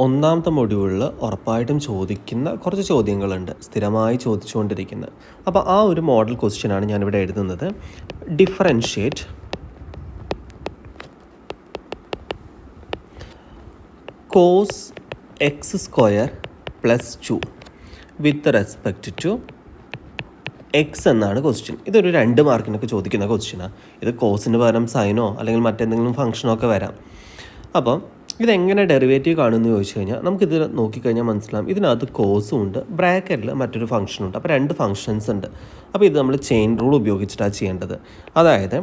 ഒന്നാമത്തെ മൊഡ്യൂളിൽ ഉറപ്പായിട്ടും ചോദിക്കുന്ന കുറച്ച് ചോദ്യങ്ങളുണ്ട്, സ്ഥിരമായി ചോദിച്ചുകൊണ്ടിരിക്കുന്നത്. അപ്പോൾ ആ ഒരു മോഡൽ ക്വസ്റ്റ്യനാണ് ഞാനിവിടെ എഴുതുന്നത്. Differentiate cos x square plus 2 with respect to x എന്നാണ് ക്വസ്റ്റ്യൻ. ഇതൊരു 2 മാർക്കിനൊക്കെ ചോദിക്കുന്ന ക്വസ്റ്റ്യനാണ്. ഇത് കോസിന് പകരം സൈനോ അല്ലെങ്കിൽ മറ്റെന്തെങ്കിലും ഫംഗ്ഷനോ ഒക്കെ വരാം. അപ്പം ഇതെങ്ങനെ ഡെറിവേറ്റീവ് കാണുമെന്ന് ചോദിച്ചു കഴിഞ്ഞാൽ നമുക്കിത് നോക്കിക്കഴിഞ്ഞാൽ മനസ്സിലാവും. ഇതിനകത്ത് കോസും ഉണ്ട്, ബ്രാക്കറ്റിൽ മറ്റൊരു ഫംഗ്ഷനുണ്ട്. അപ്പോൾ 2 ഫംഗ്ഷൻസ് ഉണ്ട്. അപ്പോൾ ഇത് നമ്മൾ ചെയിൻ റൂൾ ഉപയോഗിച്ചിട്ടാണ് ചെയ്യേണ്ടത്. അതായത്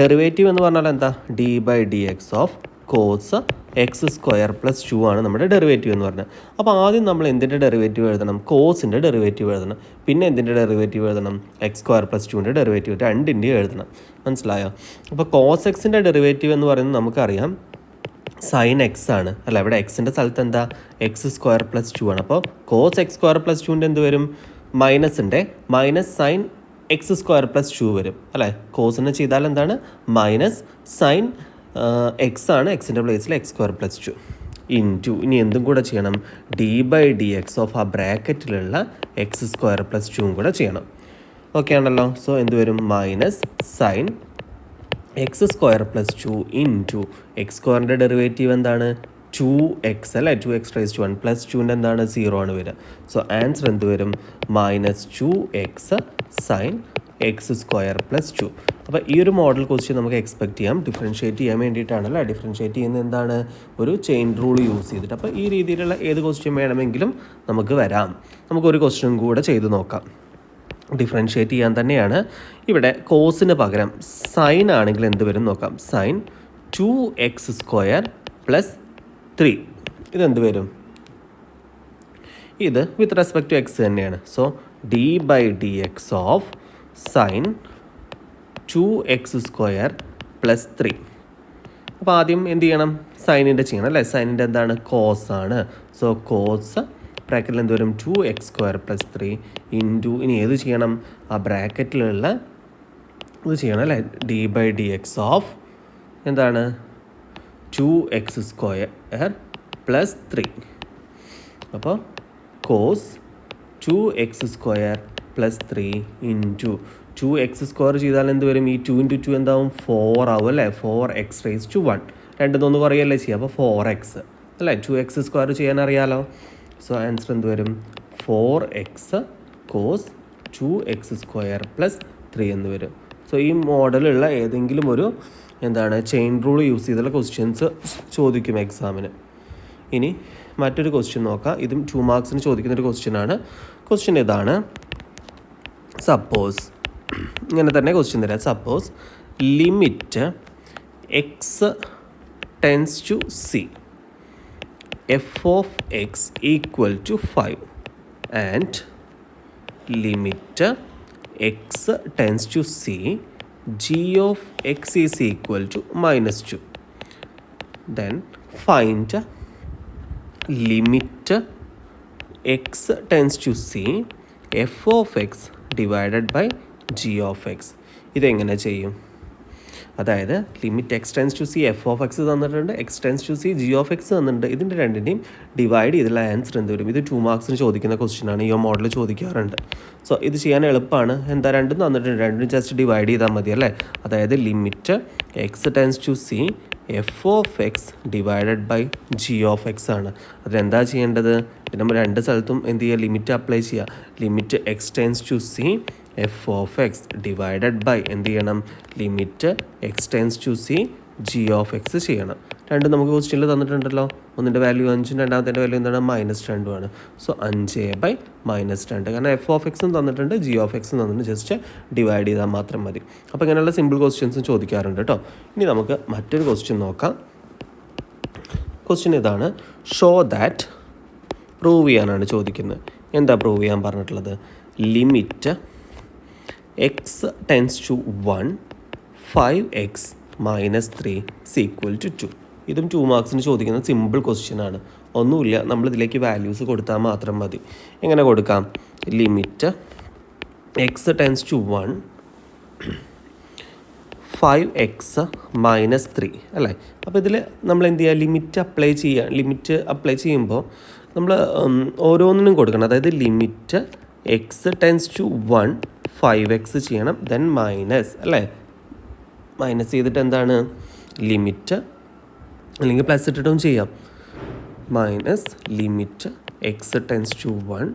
ഡെറിവേറ്റീവ് എന്ന് പറഞ്ഞാൽ എന്താ, d by d x of cos x square plus 2 ആണ് നമ്മുടെ ഡെറിവേറ്റീവ് എന്ന് പറഞ്ഞാൽ. അപ്പോൾ ആദ്യം നമ്മൾ എന്തിൻ്റെ ഡെറിവേറ്റീവ് എഴുതണം? കോസിൻ്റെ ഡെറിവേറ്റീവ് എഴുതണം. പിന്നെ എന്തിൻ്റെ ഡെറിവേറ്റീവ് എഴുതണം? എക്സ് സ്ക്വയർ പ്ലസ് 2ൻ്റെ ഡെറിവേറ്റീവ്, രണ്ടിൻ്റെയും എഴുതണം. മനസ്സിലായോ? അപ്പോൾ കോസ് എക്സിൻ്റെ ഡെറിവേറ്റീവ് എന്ന് പറയുന്നത് നമുക്കറിയാം സൈൻ എക്സ് ആണ് അല്ല. ഇവിടെ എക്സിൻ്റെ സ്ഥലത്ത് എന്താ, എക്സ് സ്ക്വയർ പ്ലസ് 2 ആണ്. അപ്പോൾ കോസ് എക്സ് സ്ക്വയർ പ്ലസ് 2ൻ്റെ എന്ത് വരും? മൈനസിൻ്റെ minus sine x square plus 2 വരും അല്ലേ. കോസിനെ ചെയ്താൽ എന്താണ്, മൈനസ് സൈൻ എക്സ് ആണ്, എക്സിൻ്റെ പ്ലേസിൽ എക്സ് സ്ക്വയർ പ്ലസ് 2 ഇൻറ്റു ഇനി എന്തും കൂടെ ചെയ്യണം, d by d x of ആ ബ്രാക്കറ്റിലുള്ള എക്സ് സ്ക്വയർ പ്ലസ് 2 കൂടെ ചെയ്യണം. ഓക്കെ ആണല്ലോ. സോ എന്ത് വരും, minus sine x square plus 2 into x സ്ക്വയറിൻ്റെ ഡെറിവേറ്റീവ് എന്താണ്, 2x അല്ലേ. 2x റൈസ് ടു 1 പ്ലസ് 2ൻ്റെ എന്താണ്, 0 ആണ് വരിക. സോ ആൻസർ എന്ത് വരും, minus 2x sine x square plus 2. അപ്പോൾ ഈ ഒരു മോഡൽ ക്വസ്റ്റ്യൻ നമുക്ക് എക്സ്പെക്ട് ചെയ്യാം. ഡിഫറൻഷ്യേറ്റ് ചെയ്യാൻ വേണ്ടിയിട്ടാണല്ലോ. ഡിഫറൻഷ്യേറ്റ് ചെയ്യുന്നത് എന്താണ്, ഒരു ചെയിൻ റൂൾ യൂസ് ചെയ്തിട്ട്. അപ്പോൾ ഈ രീതിയിലുള്ള ഏത് ക്വസ്റ്റ്യൻ വേണമെങ്കിലും നമുക്ക് വരാം. നമുക്കൊരു ക്വസ്റ്റ്യൻ കൂടെ ചെയ്ത് നോക്കാം. ഡിഫറൻഷ്യേറ്റ് ചെയ്യാൻ തന്നെയാണ്. ഇവിടെ കോസിന് പകരം സൈൻ ആണെങ്കിൽ എന്ത് വരും നോക്കാം. സൈൻ 2x സ്ക്വയർ പ്ലസ് 3 ഇതെന്ത് വരും, ഇത് വിത്ത് റെസ്പെക്ട് ടു എക്സ് തന്നെയാണ്. So d by d x of sine 2x square plus 3. അപ്പോൾ ആദ്യം എന്ത് ചെയ്യണം, സൈനിൻ്റെ ചെയ്യണം അല്ലേ. സൈനിൻ്റെ എന്താണ്, കോസ് ആണ്. സോ കോസ് ബ്രാക്കറ്റിൽ എന്ത് വരും, 2x സ്ക്വയർ പ്ലസ് 3 ഇൻറ്റു ഇനി ഏത് ചെയ്യണം, ആ ബ്രാക്കറ്റിലുള്ള ഇത് ചെയ്യണം അല്ലേ, d by d x of എന്താണ് 2x സ്ക്വയർ പ്ലസ് 3. അപ്പോൾ cos 2x square plus 3 into 2x square ചെയ്താൽ എന്ത് വരും, ഈ 2 ഇൻറ്റു 2 എന്താവും, 4 ആവും അല്ലേ. 4x റൈസ് ടു 1 രണ്ടൊന്ന് കുറയല്ലേ ചെയ്യുക. അപ്പോൾ 4x അല്ലേ. 2x സ്ക്വയർ ചെയ്യാൻ അറിയാലോ. സോ ആൻസർ എന്ത് വരും, 4x cos 2x square plus 3 എന്ന് വരും. സോ ഈ മോഡലുള്ള ഏതെങ്കിലും ഒരു എന്താണ് ചെയിൻ റൂൾ യൂസ് ചെയ്തുള്ള ക്വസ്റ്റ്യൻസ് ചോദിക്കും എക്സാമിന്. ഇനി മറ്റൊരു ക്വസ്റ്റ്യൻ നോക്കാം. ഇതും 2 മാർക്സിന് ചോദിക്കുന്നൊരു ക്വസ്റ്റ്യനാണ്. ക്വസ്റ്റ്യൻ ഇതാണ്. സപ്പോസ് ഇങ്ങനെ തന്നെ ക്വസ്റ്റ്യൻ തരാം. Suppose limit x tends to c f of x equal to 5 and limit x tends to c g of x is equal to minus 2. Then find limit x tends to c f of x divided by g of x. ഇതെങ്ങനെ ചെയ്യും? അതായത് limit x tends to c f of x തന്നിട്ടുണ്ട്, x tends to c g of x തന്നിട്ടുണ്ട്. ഇതിൻ്റെ രണ്ടിൻ്റെയും divide ചെയ്തുള്ള answer എന്ത് വരും? ഇത് 2 മാർക്സിന് ചോദിക്കുന്ന ക്വസ്റ്റ്യനാണ്. ഈ മോഡൽ ചോദിക്കാറുണ്ട്. സോ ഇത് ചെയ്യാൻ എളുപ്പമാണ്. എന്താ, രണ്ടും തന്നിട്ടുണ്ട്, രണ്ടും ജസ്റ്റ് ഡിവൈഡ് ചെയ്താൽ മതി അല്ലേ. അതായത് limit x tends to c f of x divided by g of x ആണ്. അതിലെന്താ ചെയ്യേണ്ടത്, ഇത് നമ്മൾ 2 സ്ഥലത്തും എന്ത് ചെയ്യുക, ലിമിറ്റ് അപ്ലൈ ചെയ്യുക. Limit x tends to c f of x divided by എന്ത് ചെയ്യണം, limit x tends to c g of x ചെയ്യണം. രണ്ടും നമുക്ക് ക്വസ്റ്റ്യനിൽ തന്നിട്ടുണ്ടല്ലോ. ഒന്നിൻ്റെ വാല്യൂ 5, രണ്ടാമത്തെ വാല്യൂ എന്താണ്, -2 ആണ്. സോ 5/-2 കാരണം എഫ് ഓഫ് എക്സും തന്നിട്ടുണ്ട്, ജി ഓഫ് എക്സും തന്നിട്ടുണ്ട്. ജസ്റ്റ് ഡിവൈഡ് ചെയ്താൽ മാത്രം മതി. അപ്പോൾ ഇങ്ങനെയുള്ള സിമ്പിൾ ക്വസ്റ്റ്യൻസും ചോദിക്കാറുണ്ട് കേട്ടോ. ഇനി നമുക്ക് മറ്റൊരു ക്വസ്റ്റ്യൻ നോക്കാം. ക്വസ്റ്റ്യൻ ഇതാണ്. ഷോ ദാറ്റ് പ്രൂവ് ചെയ്യാനാണ് ചോദിക്കുന്നത്. എന്താ പ്രൂവ് ചെയ്യാൻ പറഞ്ഞിട്ടുള്ളത്? Limit x tends to 1 5x - 3 = 2. ഇതും 2 മാർക്സിന് ചോദിക്കുന്ന സിമ്പിൾ ക്വസ്റ്റ്യൻ ആണ്. ഒന്നുമില്ല, നമ്മളിതിലേക്ക് വാല്യൂസ് കൊടുത്താൽ മാത്രം മതി. എങ്ങനെ കൊടുക്കാം? Limit x tends to 1 5x-3 അല്ലേ. അപ്പോൾ ഇതിൽ നമ്മൾ എന്ത് ചെയ്യുക, ലിമിറ്റ് അപ്ലൈ ചെയ്യുമ്പോൾ നമ്മൾ ഓരോന്നിനും കൊടുക്കണം. അതായത് limit x tends to 1 5x ചെയ്യണം, ദെൻ മൈനസ് അല്ലേ. മൈനസ് ചെയ്തിട്ട് എന്താണ് ലിമിറ്റ്, അല്ലെങ്കിൽ പ്ലസ് ഇട്ടിട്ടും ചെയ്യാം. Minus limit x tends to 1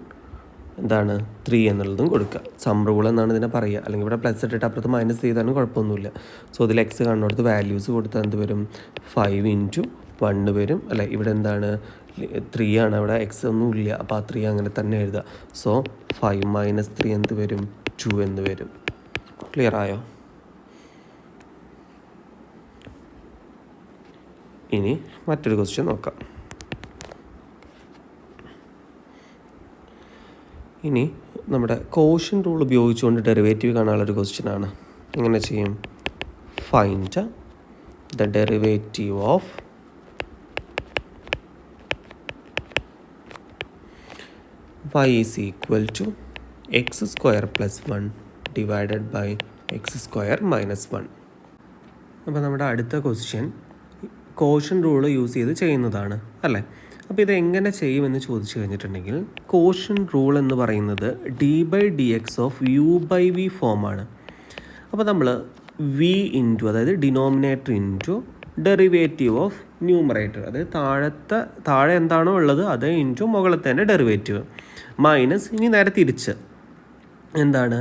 എന്താണ് 3 എന്നുള്ളതും കൊടുക്കുക. സം റൂൾ എന്നാണ് ഇതിനെ പറയുക. അല്ലെങ്കിൽ ഇവിടെ പ്ലസ് ഇട്ടിട്ട് അപ്പുറത്ത് മൈനസ് ചെയ്താലും കുഴപ്പമൊന്നുമില്ല. സോ ഇതിൽ എക്സ് കാണുന്നിടത്ത് വാല്യൂസ് കൊടുത്താൽ എന്ത് വരും, 5 × 1 വരും അല്ലേ. ഇവിടെ എന്താണ് 3 ആണ്, അവിടെ എക്സ് ഒന്നും ഇല്ല, അപ്പോൾ ആ 3 അങ്ങനെ തന്നെ എഴുതുക. സോ 5 - 3 എന്ത് വരും, 2 എന്ന് വരും. ക്ലിയർ ആയോ? ഇനി മറ്റൊരു ക്വസ്റ്റ്യൻ നോക്കാം. ഇനി നമ്മുടെ കോഷ്യൻ റൂൾ ഉപയോഗിച്ചുകൊണ്ട് ഡെറിവേറ്റീവ് കാണാനുള്ളൊരു ക്വസ്റ്റ്യനാണ്. എങ്ങനെ ചെയ്യും, find the derivative of y is equal to x² + 1 divided by x² - 1. അപ്പോൾ നമ്മുടെ അടുത്ത ക്വസ്റ്റ്യൻ കോഷ്യൻ റൂൾ യൂസ് ചെയ്ത് ചെയ്യുന്നതാണ് അല്ലേ. അപ്പോൾ ഇത് എങ്ങനെ ചെയ്യുമെന്ന് ചോദിച്ചു കഴിഞ്ഞിട്ടുണ്ടെങ്കിൽ, കോഷ്യൻ റൂൾ എന്ന് പറയുന്നത് d/dx ഓഫ് u/v ഫോമാണ്. അപ്പോൾ നമ്മൾ v ഇൻറ്റു, അതായത് denominator into derivative of numerator, അതായത് താഴെ എന്താണോ ഉള്ളത് അത് ഇൻറ്റു മുകളിലത്തെ ഡെറിവേറ്റീവ് മൈനസ്, ഇനി നേരെ തിരിച്ച് എന്താണ്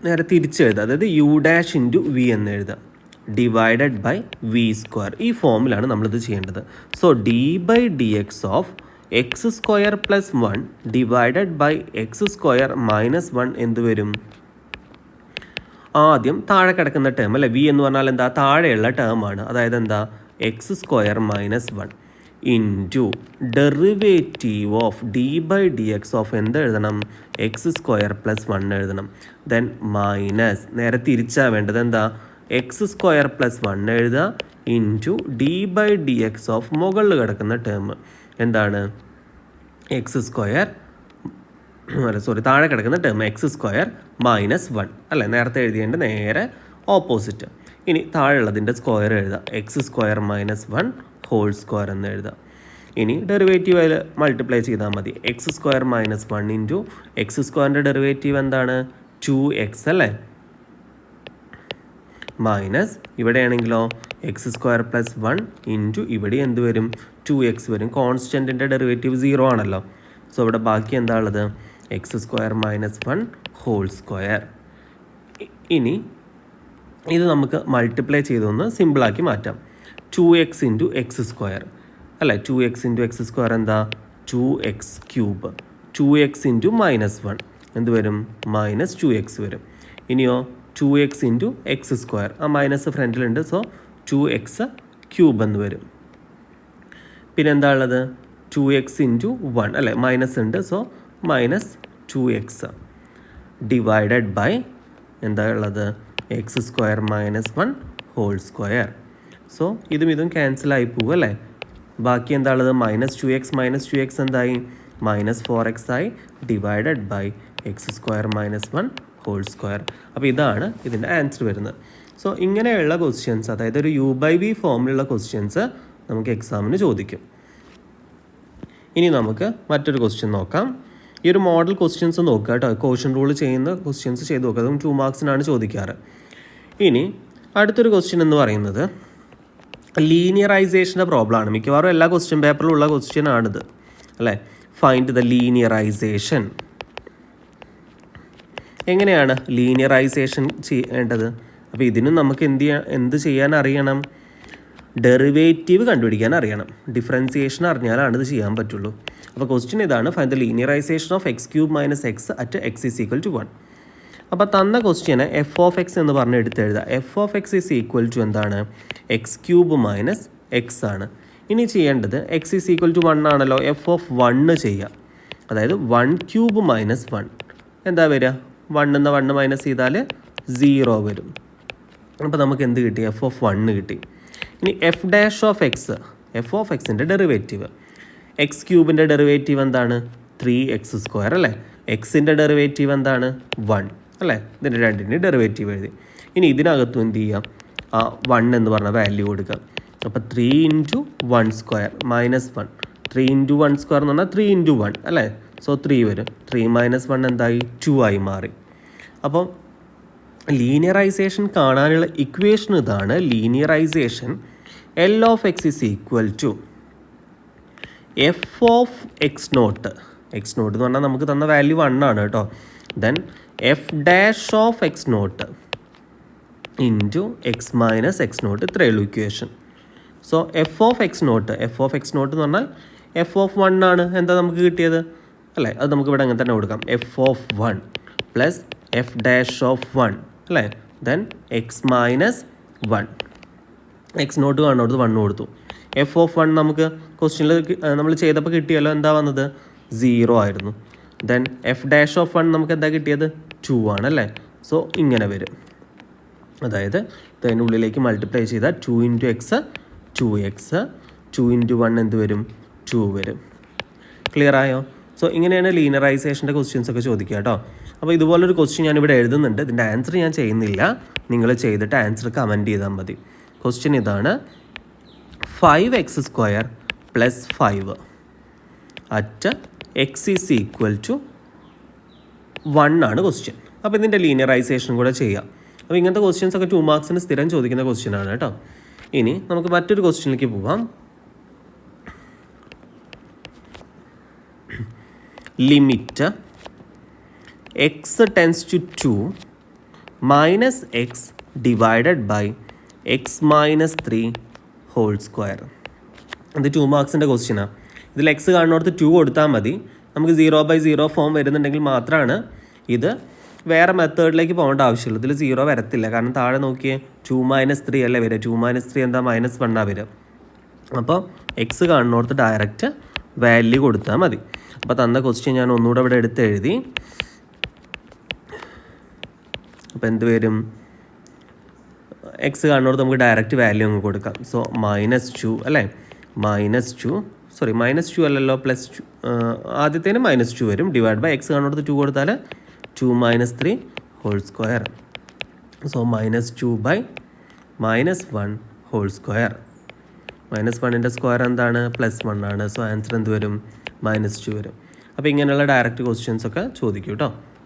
നേരെ തിരിച്ചെഴുതുക, അതായത് u' ഇൻറ്റു v എന്ന് എഴുതുക, ഡിവൈഡഡ് ബൈ v². ഈ ഫോമിലാണ് നമ്മളിത് ചെയ്യേണ്ടത്. So d/dx of x² + 1 divided by x² - 1 എന്ത് വരും, ആദ്യം താഴെ കിടക്കുന്ന ടേം അല്ലേ. v എന്ന് പറഞ്ഞാൽ എന്താ, താഴെയുള്ള ടേമാണ്, അതായത് എന്താ x² - 1 into derivative of d/dx of എന്ത് എഴുതണം, x² + 1 എഴുതണം, ദെൻ മൈനസ്, നേരെ തിരിച്ചാണ് വേണ്ടത്, എന്താ x² + 1 എഴുതുക ഇൻറ്റു d/dx ഓഫ് മുകളിൽ കിടക്കുന്ന ടേം എന്താണ് താഴെ കിടക്കുന്ന ടേം x² - 1 അല്ലേ. നേരത്തെ എഴുതിയതിൻ്റെ നേരെ ഓപ്പോസിറ്റ്. ഇനി താഴെയുള്ളതിൻ്റെ സ്ക്വയർ എഴുതുക, x² - 1 ഹോൾ സ്ക്വയർ എന്ന് എഴുതുക. ഇനി ഡെറിവേറ്റീവ് അതിൽ മൾട്ടിപ്ലൈ ചെയ്താൽ മതി. x² - 1 ഇൻറ്റു x² ഡെറിവേറ്റീവ് എന്താണ് 2x അല്ലേ, മൈനസ് ഇവിടെയാണെങ്കിലോ x² + 1 ഇൻറ്റു ഇവിടെ എന്ത് വരും 2x വരും. കോൺസ്റ്റൻറ്റിൻ്റെ ഡെറിവേറ്റീവ് 0 ആണല്ലോ. സോ ഇവിടെ ബാക്കി എന്താ ഉള്ളത്, x² - 1 ഹോൾ സ്ക്വയർ. ഇനി ഇത് നമുക്ക് മൾട്ടിപ്ലൈ ചെയ്തൊന്ന് സിമ്പിളാക്കി മാറ്റാം. 2x × x² അല്ലേ, 2x × x² എന്താ 2x³ 2x × -1 എന്ത് വരും, -2x വരും. ഇനിയോ 2x × x², ആ മൈനസ് ഫ്രണ്ടിലുണ്ട്, സോ 2x³ എന്ന് വരും. പിന്നെ എന്താ ഉള്ളത് 2x × 1 അല്ലേ, മൈനസ് ഉണ്ട്, സോ -2x ഡിവൈഡഡ് ബൈ എന്താ ഉള്ളത് x² - 1 ഹോൾ സ്ക്വയർ. സോ ഇതും ക്യാൻസലായി പോകും അല്ലേ. ബാക്കി എന്താ ഉള്ളത് -2x എന്തായി -4x ആയി, divided by x² - 1 whole square. അപ്പോൾ ഇതാണ് ഇതിൻ്റെ ആൻസർ വരുന്നത്. സോ ഇങ്ങനെയുള്ള ക്വസ്റ്റ്യൻസ്, അതായത് ഒരു u/v ഫോമിലുള്ള ക്വസ്റ്റ്യൻസ് നമുക്ക് എക്സാമിന് ചോദിക്കും. ഇനി നമുക്ക് മറ്റൊരു ക്വസ്റ്റ്യൻ നോക്കാം. ഈ ഒരു മോഡൽ ക്വസ്റ്റ്യൻസ് നോക്കുക കേട്ടോ. കോഷ്യൻ റൂൾ ചെയ്യുന്ന ക്വസ്റ്റ്യൻസ് ചെയ്ത് നോക്കുക, അതും 2 മാർക്സിനാണ് ചോദിക്കാറ്. ഇനി അടുത്തൊരു ക്വസ്റ്റ്യൻ എന്ന് പറയുന്നത് ലീനിയറൈസേഷൻ്റെ പ്രോബ്ലമാണ്. മിക്കവാറും എല്ലാ ക്വസ്റ്റ്യൻ പേപ്പറിലും ഉള്ള ക്വസ്റ്റ്യൻ ആണിത് അല്ലേ. Find the linearisation. എങ്ങനെയാണ് ലീനിയറൈസേഷൻ ചെയ്യേണ്ടത്? അപ്പോൾ ഇതിനും നമുക്ക് എന്ത് ചെയ്യാൻ അറിയണം, ഡെറിവേറ്റീവ് കണ്ടുപിടിക്കാൻ അറിയണം. ഡിഫറൻസിയേഷൻ അറിഞ്ഞാലാണ് ഇത് ചെയ്യാൻ പറ്റുള്ളൂ. അപ്പോൾ ക്വസ്റ്റ്യൻ ഇതാണ്, find the linearisation of x³ - x at x = 1. അപ്പോൾ തന്ന ക്വസ്റ്റ്യനെ f(x) എന്ന് പറഞ്ഞ് എടുത്തെഴുതുക. f(x) = എന്താണ് x³ - x ആണ്. ഇനി ചെയ്യേണ്ടത് x = 1 ആണല്ലോ, f(1) ചെയ്യുക. അതായത് 1³ - 1 എന്താ വരിക, 1 എന്ന 1 മൈനസ് ചെയ്താൽ 0 വരും. അപ്പോൾ നമുക്ക് എന്ത് കിട്ടി, f(1) കിട്ടി. ഇനി f'(x)ൻ്റെ ഡെറിവേറ്റീവ്, x³ ഡെറിവേറ്റീവ് എന്താണ് 3x² അല്ലേ. എക്സിൻ്റെ ഡെറിവേറ്റീവ് എന്താണ് 1. അല്ലേ? ഇതിൻ്റെ രണ്ടിൻ്റെ ഡെറിവേറ്റീവ് എഴുതി. ഇനി ഇതിനകത്തും എന്ത് ചെയ്യാം? 1 എന്ന് പറഞ്ഞ വാല്യൂ കൊടുക്കാം. അപ്പോൾ 3 × 1 സ്ക്വയർ -1. 3 × 1 സ്ക്വയർ എന്ന് പറഞ്ഞാൽ 3 × 1 അല്ലേ? സോ 3 വരും. 3 - 1 എന്തായി? 2 ആയി മാറി. അപ്പോൾ ലീനിയറൈസേഷൻ കാണാനുള്ള ഇക്വേഷൻ ഇതാണ്. Linearisation L of x is equal to f of x0. x0 എന്ന് പറഞ്ഞാൽ നമുക്ക് തന്ന വാല്യൂ 1 ആണ് കേട്ടോ. Then f dash of x0 into x minus x0. ഇത്രയേ ഉള്ളൂ equation. So F of x0 എന്ന് പറഞ്ഞാൽ f of 1 ആണ്. എന്താ നമുക്ക് കിട്ടിയത് അല്ലേ? അത് നമുക്ക് ഇവിടെ അങ്ങനെ തന്നെ കൊടുക്കാം. f of 1 plus f dash of 1 അല്ലേ? Then x minus 1. x0 കാണുന്നത് 1 കൊടുത്തു. f of 1 നമുക്ക് ക്വസ്റ്റ്യനിൽ നമ്മൾ ചെയ്തപ്പോൾ കിട്ടിയല്ലോ. എന്താ വന്നത്? 0 ആയിരുന്നു. ദെൻ f ഡാഷ് ഓഫ് 1 നമുക്ക് എന്താ കിട്ടിയത്? 2 ആണല്ലേ? സോ ഇങ്ങനെ വരും. അതായത് ഇതിൻ്റെ ഉള്ളിലേക്ക് മൾട്ടിപ്ലൈ ചെയ്താൽ 2 × x 2x, 2 × 1 എന്ത് വരും? 2 വരും. ക്ലിയർ ആയോ? സോ ഇങ്ങനെയാണ് ലീനിയറൈസേഷൻ്റെ ക്വസ്റ്റ്യൻസ് ഒക്കെ ചോദിക്കുക കേട്ടോ. അപ്പോൾ ഇതുപോലൊരു ക്വസ്റ്റ്യൻ ഞാനിവിടെ എഴുതുന്നുണ്ട്. ഇതിൻ്റെ ആൻസർ ഞാൻ ചെയ്യുന്നില്ല. നിങ്ങൾ ചെയ്തിട്ട് ആൻസർ കമൻറ്റ് ചെയ്താൽ മതി. ക്വസ്റ്റ്യൻ ഇതാണ്. 5x² + 5 at x is equal to 1 ആണ് ക്വസ്റ്റ്യൻ. അപ്പോൾ ഇതിൻ്റെ ലീനിയറൈസേഷൻ കൂടെ ചെയ്യാം. അപ്പോൾ ഇങ്ങനത്തെ ക്വസ്റ്റ്യൻസ് ഒക്കെ 2 മാർക്സിന് സ്ഥിരം ചോദിക്കുന്ന ക്വസ്റ്റ്യൻ ആണ് കേട്ടോ. ഇനി നമുക്ക് മറ്റൊരു ക്വസ്റ്റ്യനിലേക്ക് പോവാം. Limit x tends to 2 minus x divided by x minus 3 whole square. ഇത് 2 മാർക്സിൻ്റെ ക്വസ്റ്റ്യനാണ്. ഇതിൽ x കാണുന്നിടത്ത് 2 കൊടുത്താൽ മതി. നമുക്ക് 0/0 ഫോം വരുന്നുണ്ടെങ്കിൽ മാത്രമാണ് ഇത് വേറെ മെത്തേഡിലേക്ക് പോകേണ്ട ആവശ്യമുള്ളൂ. ഇതിൽ 0 വരത്തില്ല. കാരണം താഴെ നോക്കിയേ 2 - 3 അല്ലേ വരിക. 2 - 3 എന്താ? -1 വരിക. അപ്പോൾ x കാണുന്നിടത്ത് ഡയറക്റ്റ് വാല്യൂ കൊടുത്താൽ മതി. അപ്പോൾ തന്ന ക്വസ്റ്റ്യൻ ഞാൻ ഒന്നുകൂടെ ഇവിടെ എടുത്ത് എഴുതി. അപ്പോൾ എന്ത് വരും? x കാണുന്നോട് നമുക്ക് ഡയറക്റ്റ് വാല്യൂ അങ്ങ് കൊടുക്കാം. സോ -2 അല്ലേ? -2 അല്ലല്ലോ, +2. ആദ്യത്തേന് -2 വരും. ഡിവൈഡ് ബൈ x കാണുന്നോട് 2 കൊടുത്താൽ 2 - 3 whole square. So -2/-1 whole square. -1ൻ്റെ സ്ക്വയർ എന്താണ്? +1 ആണ്. സോ ആൻസർ എന്ത് വരും? -2 വരും. അപ്പോൾ ഇങ്ങനെയുള്ള ഡയറക്റ്റ് ക്വസ്റ്റ്യൻസ് ഒക്കെ ചോദിക്കും കേട്ടോ.